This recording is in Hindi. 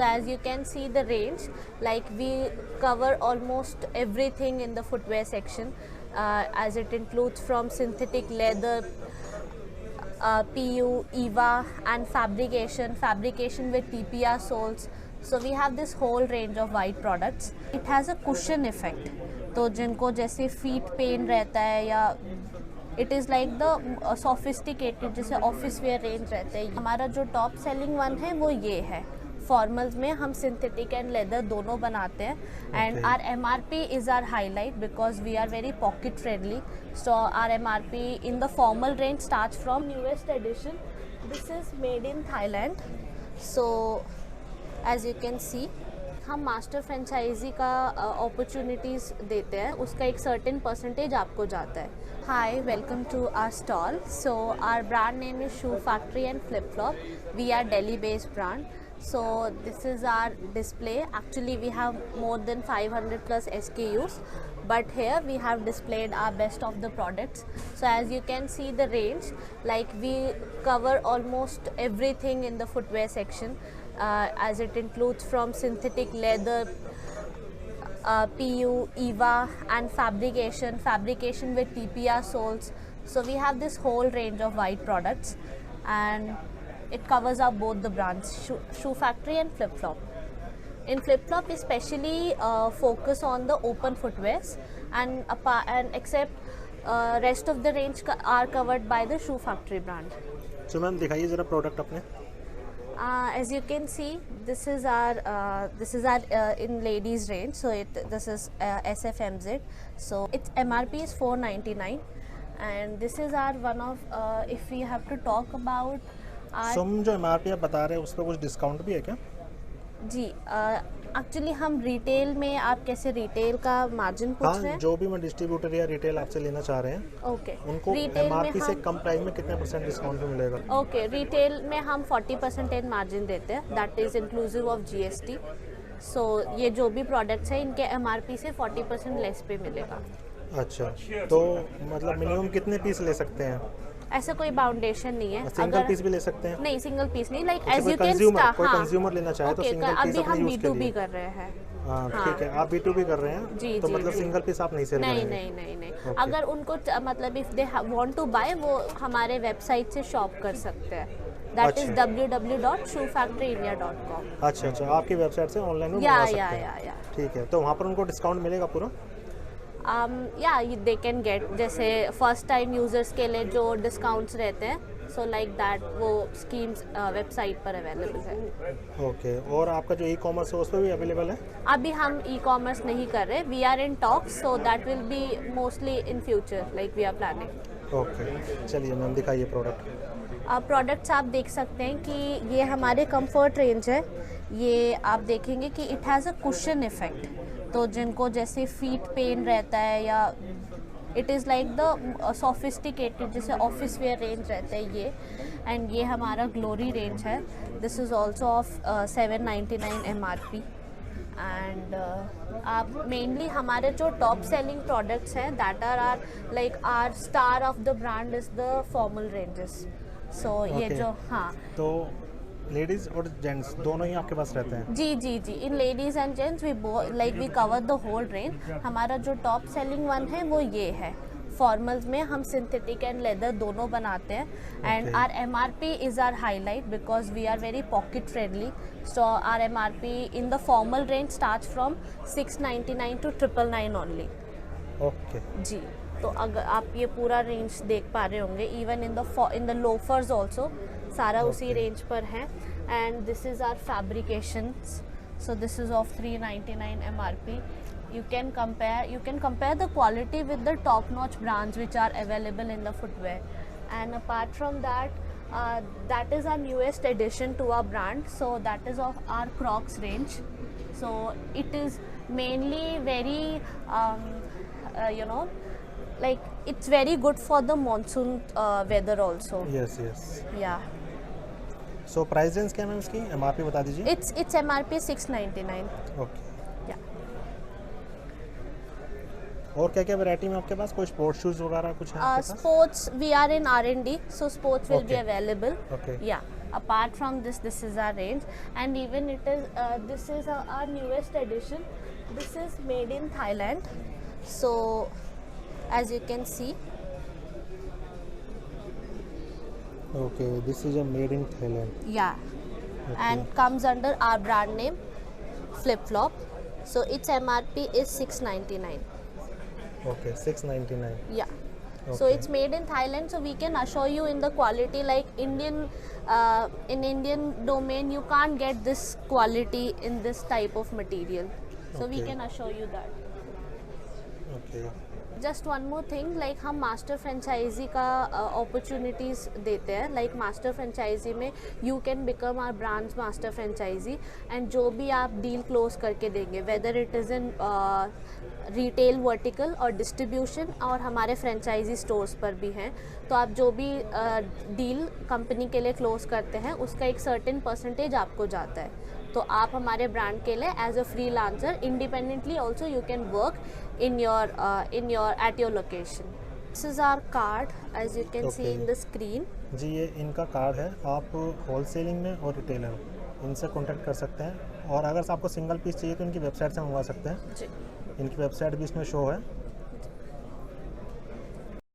So as you can see the range, like we cover almost everything in the footwear section, as it includes from synthetic leather, PU, EVA and fabrication with TPR soles. So we have this whole range of white products. It has a cushion effect. तो जिनको जैसे फीट पेन रहता है या it is like the sophisticated जैसे ऑफिस वेयर रेंज रहता है, हमारा जो टॉप सेलिंग वन है वो ये है। फॉर्मल्स में हम सिंथेटिक एंड लेदर दोनों बनाते हैं and our MRP is our highlight because we are very pocket friendly. So our MRP in the formal range start from newest edition. This is made in Thailand. So as you can see हम मास्टर फ्रेंचाइजी का अपॉर्चुनिटीज़ देते हैं, उसका एक सर्टेन परसेंटेज आपको जाता है। Hi, welcome to our stall. So our brand name is shoe factory and flip flop. We are Delhi based brand. So this is our display. Actually we have more than 500 plus SKUs, but here we have displayed our best of the products. So as you can see the range, like we cover almost everything in the footwear section, as it includes from synthetic leather, PU, EVA and fabrication with TPR soles. So we have this whole range of white products and it covers up both the brands, Shoe Factory and Flip Flop. In Flip Flop, we especially focus on the open footwears, and except rest of the range are covered by the Shoe Factory brand. So ma'am, दिखाइए जरा product अपने. As you can see, this is our in ladies range. So this is SFMZ. So its MRP is 499, and this is our one of if we have to talk about. जो MRP आप बता रहे हैं उस पर कुछ डिस्काउंट भी है क्या? जी, एक्चुअली हम रिटेल में, आप कैसे रिटेल का मार्जिन पूछ रहे हैं? जो भी मैं डिस्ट्रीब्यूटर या रिटेल आपसे लेना चाह रहे हैं, ओके, उनको MRP से कम प्राइस में कितने % डिस्काउंट मिलेगा? ओके, रिटेल में हम 40% मार्जिन देते हैं, that is inclusive of GST। सो ये जो भी प्रोडक्ट्स हैं इनके MRP से 40% लेस पे मिलेगा। अच्छा, तो मतलब मिनिमम कितने पीस ले सकते हैं? ऐसा कोई बाउंडेशन नहीं है। सिंगल पीस भी ले सकते हैं? नहीं, सिंगल पीस नहीं, like as you can start. कोई कंज्यूमर लेना चाहे तो सिंगल पीस अभी हम B2B कर रहे हैं। ठीक है, आप B2B कर रहे हैं जी, तो मतलब सिंगल पीस आप नहीं सेल करेंगे? नहीं। अगर उनको मतलब if they want to buy, वो हमारे वेबसाइट से शॉप कर सकते हैं, दैट इज www.shoefactoryindia.com। अच्छा, आपकी वेबसाइट से ऑनलाइन में मंगा सकते हैं। ठीक है, तो वहाँ पर उनको डिस्काउंट मिलेगा पूरा? दे कैन गेट, जैसे फर्स्ट टाइम यूजर्स के लिए जो डिस्काउंट्स रहते हैं, सो लाइक दैट वो स्कीम्स वेबसाइट पर अवेलेबल है। ओके, और आपका जो ई-कॉमर्स है उस पर भी अवेलेबल है? अभी हम ई-कॉमर्स नहीं कर रहे, we are in talks, so that will be mostly in future, like we are planning. Okay, चलिए मैम दिखाइए प्रोडक्ट। प्रोडक्ट्स आप देख सकते हैं कि ये हमारे कंफर्ट रेंज है। ये आप देखेंगे कि it has a cushion effect, तो जिनको जैसे फीट पेन रहता है या it is like the sophisticated जैसे ऑफिस वेयर रेंज रहता है ये, एंड ये हमारा ग्लोरी रेंज है। This is also of 799 MRP। And आप मेनली हमारे जो टॉप सेलिंग प्रोडक्ट्स हैं that are like our star of the brand is the formal ranges. So ये जो तो लेडीज और जेंट्स दोनों ही आपके पास रहते हैं? जी, in ladies and gents we cover the whole range. हमारा जो टॉप सेलिंग वन है वो ये है। फॉर्मल्स में हम सिंथेटिक एंड लेदर दोनों बनाते हैं and our MRP is our highlight because we are very pocket friendly. So our MRP in the formal range start from 699 to 999 only. Okay जी, तो अगर आप ये पूरा रेंज देख पा रहे होंगे, even in the loafers also सारा उसी रेंज पर है। And this is our fabrications, so this is of 399 MRP। You can compare the quality with the top-notch brands which are available in the footwear. And apart from that, that is our newest addition to our brand. So that is of our Crocs range. So it is mainly very, like it's very good for the monsoon weather also. Yes. Yeah. So price range क्या है मैम इसकी? MRP बता दीजिए। It's MRP 699. Okay. Yeah. और क्या वैरायटी में आपके पास? कोई स्पोर्ट्स शूज वगैरह कुछ है? Sports, we are in R&D, so sports will be available. Okay. Yeah. Apart from this, this is our range, and even it is this is our newest edition. This is made in Thailand. So as you can see, Okay, this is a made in Thailand. yeah, and comes under our brand name Flip Flop. So its MRP is 699. Okay, 699. Yeah. So Okay. it's made in Thailand, so we can assure you in the quality, like Indian, in Indian domain, you can't get this quality in this type of material. So we Okay. can assure you that. Okay. Just one more thing, like हम मास्टर फ्रेंचाइजी का अपॉर्चुनिटीज़ देते हैं. लाइक मास्टर फ्रेंचाइजी में you can become our brand's master franchisee, and जो भी आप डील क्लोज करके देंगे, whether it is in retail vertical और डिस्ट्रीब्यूशन, और हमारे फ्रेंचाइजी स्टोर्स पर भी हैं, तो आप जो भी डील कंपनी के लिए क्लोज करते हैं उसका एक सर्टेन परसेंटेज आपको जाता है. तो आप हमारे ब्रांड के लिए as a freelancer independently also you can work in your at your location. This is our card, as you can see Okay. in the screen. जी, ये इनका कार्ड है. आप होलसेलिंग में और रिटेलर इनसे कांटेक्ट कर सकते हैं, और अगर आपको सिंगल पीस चाहिए तो इनकी वेबसाइट से मंगवा सकते हैं. जी. इनकी वेबसाइट भी इसमें शो है.